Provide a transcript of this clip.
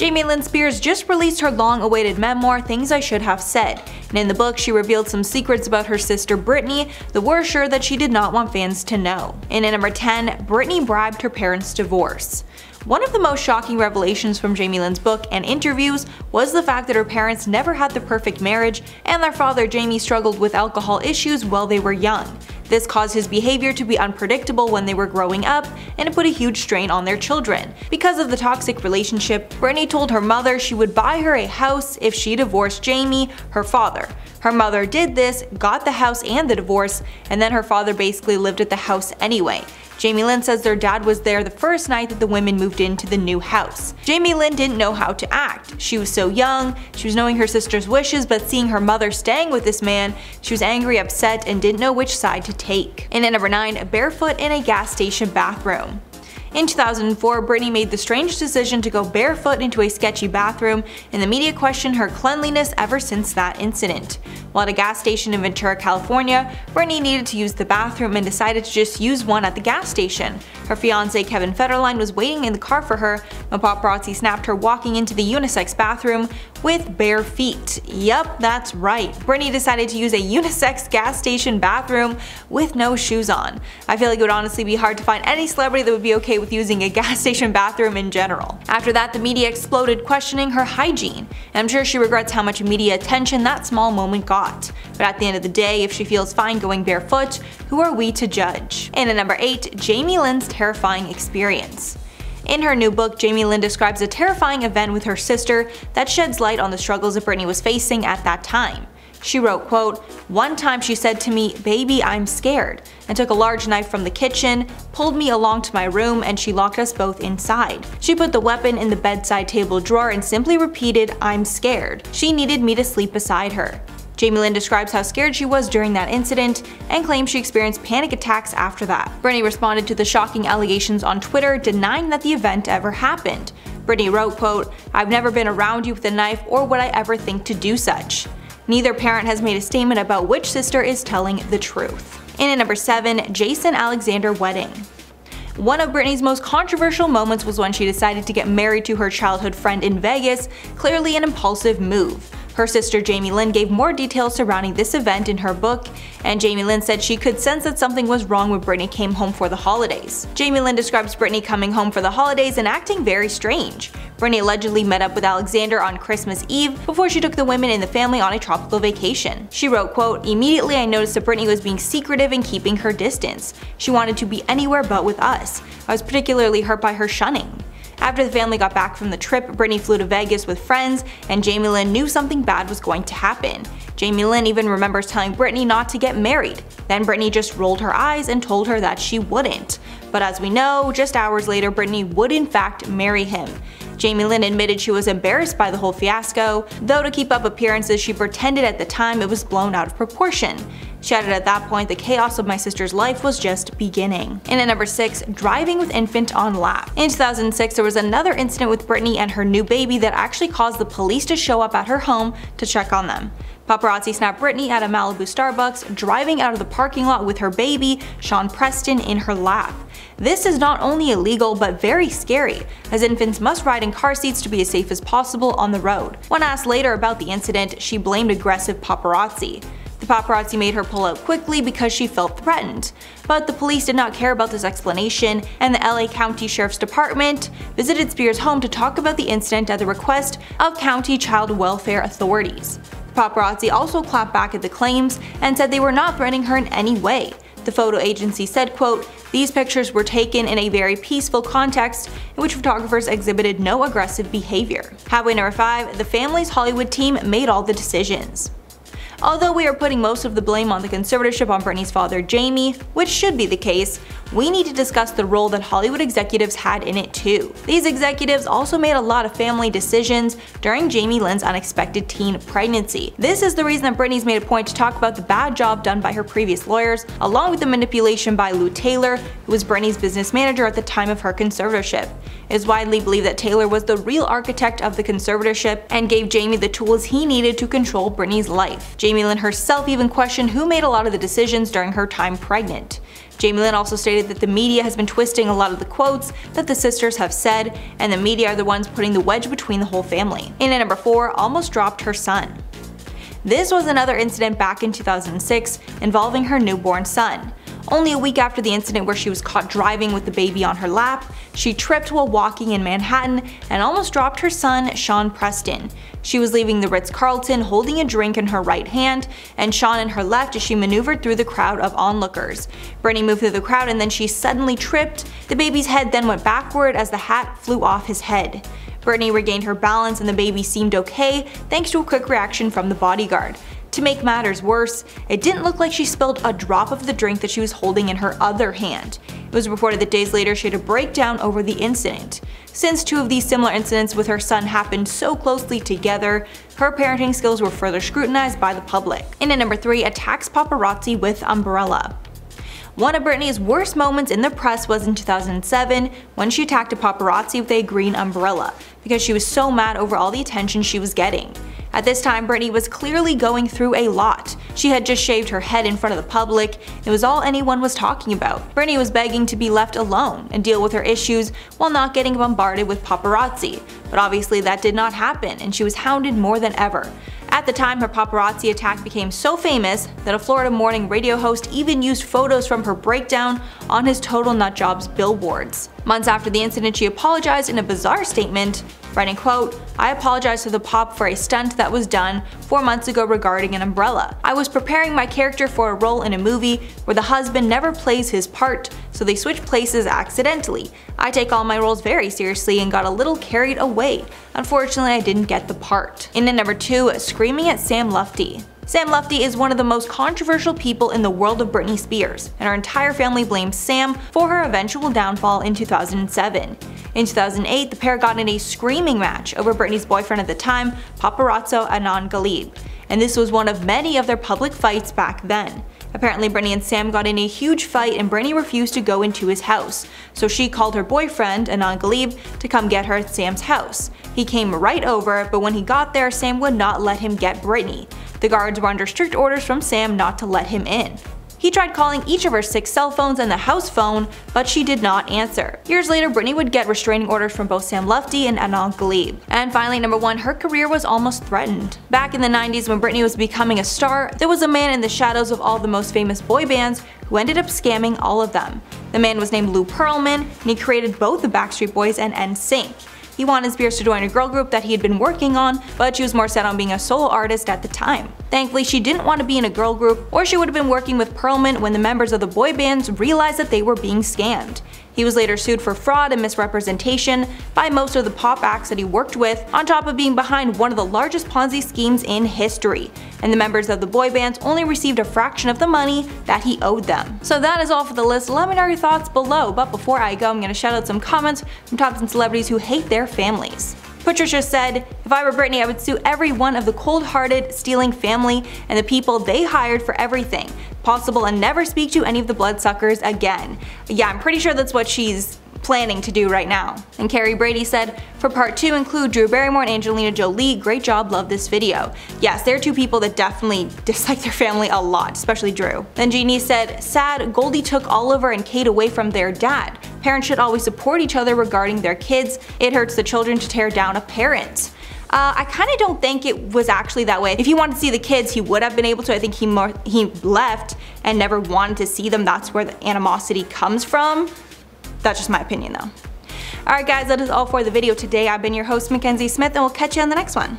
Lynn Spears just released her long-awaited memoir, Things I Should Have Said, and in the book she revealed some secrets about her sister Britney that were sure that she did not want fans to know. And at number 10, Britney bribed her parents' divorce. One of the most shocking revelations from Lynn's book and interviews was the fact that her parents never had the perfect marriage, and their father Jamie struggled with alcohol issues while they were young. This caused his behavior to be unpredictable when they were growing up, and it put a huge strain on their children. Because of the toxic relationship, Britney told her mother she would buy her a house if she divorced Jamie, her father. Her mother did this, got the house and the divorce, and then her father basically lived at the house anyway. Lynn says their dad was there the first night that the women moved into the new house. Lynn didn't know how to act. She was so young, she was knowing her sister's wishes, but seeing her mother staying with this man, she was angry, upset, and didn't know which side to take. And at number 9, barefoot in a gas station bathroom. In 2004, Britney made the strange decision to go barefoot into a sketchy bathroom, and the media questioned her cleanliness ever since that incident. While at a gas station in Ventura, California, Britney needed to use the bathroom and decided to just use one at the gas station. Her fiancé Kevin Federline was waiting in the car for her when paparazzi snapped her walking into the unisex bathroom with bare feet. Yup, that's right. Britney decided to use a unisex gas station bathroom with no shoes on. I feel like it would honestly be hard to find any celebrity that would be okay with using a gas station bathroom in general. After that, the media exploded questioning her hygiene, and I'm sure she regrets how much media attention that small moment got. But at the end of the day, if she feels fine going barefoot, who are we to judge? And at number 8, Lynn's terrifying experience. In her new book, Lynn describes a terrifying event with her sister that sheds light on the struggles that Britney was facing at that time. She wrote, quote, "One time she said to me, 'Baby, I'm scared,' and took a large knife from the kitchen, pulled me along to my room, and she locked us both inside. She put the weapon in the bedside table drawer and simply repeated, 'I'm scared.' She needed me to sleep beside her." Lynn describes how scared she was during that incident and claims she experienced panic attacks after that. Britney responded to the shocking allegations on Twitter, denying that the event ever happened. Britney wrote, quote, "I've never been around you with a knife, or would I ever think to do such." Neither parent has made a statement about which sister is telling the truth. And at number 7, Jason Alexander wedding. One of Britney's most controversial moments was when she decided to get married to her childhood friend in Vegas, clearly an impulsive move. Her sister Lynn gave more details surrounding this event in her book, and Lynn said she could sense that something was wrong when Britney came home for the holidays. Lynn describes Britney coming home for the holidays and acting very strange. Britney allegedly met up with Alexander on Christmas Eve before she took the women in the family on a tropical vacation. She wrote, quote, "Immediately I noticed that Britney was being secretive and keeping her distance. She wanted to be anywhere but with us. I was particularly hurt by her shunning." After the family got back from the trip, Britney flew to Vegas with friends, and Lynn knew something bad was going to happen. Lynn even remembers telling Britney not to get married. Then Britney just rolled her eyes and told her that she wouldn't. But as we know, just hours later Britney would in fact marry him. Lynn admitted she was embarrassed by the whole fiasco, though to keep up appearances she pretended at the time it was blown out of proportion. She added, "At that point, the chaos of my sister's life was just beginning." And at number 6, driving with infant on lap. In 2006, there was another incident with Britney and her new baby that actually caused the police to show up at her home to check on them. Paparazzi snapped Britney at a Malibu Starbucks driving out of the parking lot with her baby, Sean Preston, in her lap. This is not only illegal but very scary, as infants must ride in car seats to be as safe as possible on the road. When asked later about the incident, she blamed aggressive paparazzi. The paparazzi made her pull out quickly because she felt threatened. But the police did not care about this explanation, and the LA County Sheriff's Department visited Spears' home to talk about the incident at the request of county child welfare authorities. The paparazzi also clapped back at the claims and said they were not threatening her in any way. The photo agency said, quote, "These pictures were taken in a very peaceful context in which photographers exhibited no aggressive behavior." Halfway number 5, the family's Hollywood team made all the decisions. Although we are putting most of the blame on the conservatorship on Britney's father Jamie, which should be the case, we need to discuss the role that Hollywood executives had in it too. These executives also made a lot of family decisions during Lynn's unexpected teen pregnancy. This is the reason that Britney's made a point to talk about the bad job done by her previous lawyers, along with the manipulation by Lou Taylor, who was Britney's business manager at the time of her conservatorship. It is widely believed that Taylor was the real architect of the conservatorship and gave Jamie the tools he needed to control Britney's life. Lynn herself even questioned who made a lot of the decisions during her time pregnant. Jamie Lynn also stated that the media has been twisting a lot of the quotes that the sisters have said, and the media are the ones putting the wedge between the whole family. And at number 4, almost dropped her son. This was another incident back in 2006 involving her newborn son. Only a week after the incident where she was caught driving with the baby on her lap, she tripped while walking in Manhattan and almost dropped her son, Sean Preston. She was leaving the Ritz-Carlton holding a drink in her right hand and Sean in her left as she maneuvered through the crowd of onlookers. Britney moved through the crowd and then she suddenly tripped. The baby's head then went backward as the hat flew off his head. Britney regained her balance and the baby seemed okay thanks to a quick reaction from the bodyguard. To make matters worse, it didn't look like she spilled a drop of the drink that she was holding in her other hand. It was reported that days later she had a breakdown over the incident. Since 2 of these similar incidents with her son happened so closely together, her parenting skills were further scrutinized by the public. And at number 3, attacks paparazzi with umbrella. One of Britney's worst moments in the press was in 2007 when she attacked a paparazzi with a green umbrella because she was so mad over all the attention she was getting. At this time, Britney was clearly going through a lot. She had just shaved her head in front of the public. It was all anyone was talking about. Britney was begging to be left alone and deal with her issues while not getting bombarded with paparazzi. But obviously that did not happen and she was hounded more than ever. At the time, her paparazzi attack became so famous that a Florida morning radio host even used photos from her breakdown on his Total Nut Jobs billboards. Months after the incident, she apologized in a bizarre statement, writing, quote, "I apologize to the pop for a stunt that was done 4 months ago regarding an umbrella. I was preparing my character for a role in a movie where the husband never plays his part, so they switch places accidentally. I take all my roles very seriously and got a little carried away. Unfortunately, I didn't get the part." And at number 2, screaming at Sam Lufti. Sam Lufti is one of the most controversial people in the world of Britney Spears, and her entire family blames Sam for her eventual downfall in 2007. In 2008, the pair got in a screaming match over Britney's boyfriend at the time, paparazzo Adnan Ghalib, and this was one of many of their public fights back then. Apparently Britney and Sam got in a huge fight and Britney refused to go into his house, so she called her boyfriend, Adnan Ghalib, to come get her at Sam's house. He came right over, but when he got there, Sam would not let him get Britney. The guards were under strict orders from Sam not to let him in. He tried calling each of her 6 cell phones and the house phone, but she did not answer. Years later, Britney would get restraining orders from both Sam Lufti and Adnan Ghalib. And finally, number 1, her career was almost threatened. Back in the 90s when Britney was becoming a star, there was a man in the shadows of all the most famous boy bands who ended up scamming all of them. The man was named Lou Pearlman, and he created both the Backstreet Boys and NSYNC. He wanted Spears to join a girl group that he had been working on, but she was more set on being a solo artist at the time. Thankfully, she didn't want to be in a girl group, or she would have been working with Pearlman when the members of the boy bands realized that they were being scammed. He was later sued for fraud and misrepresentation by most of the pop acts that he worked with, on top of being behind one of the largest Ponzi schemes in history. And the members of the boy bands only received a fraction of the money that he owed them. So that is all for the list. Let me know your thoughts below, but before I go, I'm going to shout out some comments from top 10 celebrities who hate their families. Patricia said, "If I were Britney, I would sue every one of the cold-hearted, stealing family and the people they hired for everything possible and never speak to any of the bloodsuckers again." Yeah, I'm pretty sure that's what she's planning to do right now. And Carrie Brady said, "For part 2 include Drew Barrymore and Angelina Jolie. Great job, love this video." Yes, they're 2 people that definitely dislike their family a lot, especially Drew. Then Jeannie said, "Sad, Goldie took Oliver and Kate away from their dad. Parents should always support each other regarding their kids. It hurts the children to tear down a parent." I kind of don't think it was actually that way. If he wanted to see the kids, he would have been able to. I think he left and never wanted to see them. That's where the animosity comes from. That's just my opinion though. Alright guys, that is all for the video today. I've been your host Mackenzie Smith and we'll catch you on the next one.